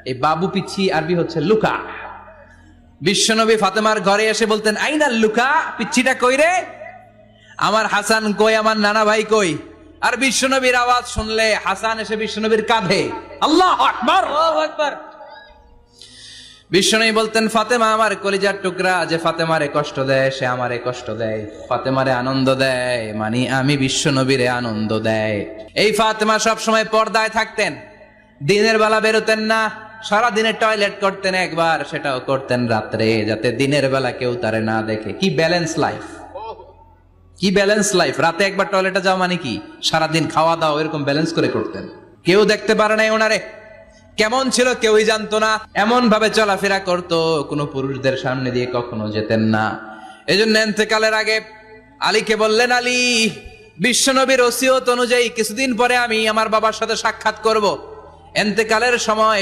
এই বাবু পিচ্ছি আরবি হচ্ছে লুকা। বিশ্বনবী ফাতেমার ঘরে এসে বলতেন, আইনাল লুকা, পিচ্ছিটা কই রে? আমার হাসান কই, আমার নানা ভাই কই? আর বিশ্বনবীর আওয়াজ শুনলে হাসান এসে বিশ্বনবীর কাঁধে। আল্লাহু আকবার, আল্লাহু আকবার। বিশ্বনবী বলতেন, ফাতেমা আমার কলিজার টুকরা, যে ফাতেমারে কষ্ট দেয় সে আমারে কষ্ট দেয়, ফাতেমারে আনন্দ দেয় মানে আমি বিশ্বনবীরে আনন্দ দেয়। এই ফাতেমা সব সময় পর্দায় থাকতেন, দিনের বেলা বেরোতেন না, সারা দিনে টয়লেট করতেন একবার, সেটাও করতেন রাত্রে, যাতে দিনের বেলা কেউ তারে না দেখে। কি ব্যালেন্স লাইফ, কি ব্যালেন্স লাইফ! রাতে একবার টয়লেটে যাওয়া মানে কি সারাদিন খাওয়া দাওয়া এরকম ব্যালেন্স করে করতেন। কেউ দেখতে পারে নাই ওনারে কেমন ছিল, কেউই জানতো না। এমন ভাবে চলাফেরা করতো, কোনো পুরুষদের সামনে দিয়ে কখনো যেতেন না। এই জন্য ইন্তেকালের আগে আলীকে বললেন, আলী, বিশ্বনবীর ওসিয়ত অনুযায়ী কিছুদিন পরে আমি আমার বাবার সাথে সাক্ষাৎ করব। ইন্তেকালের সময়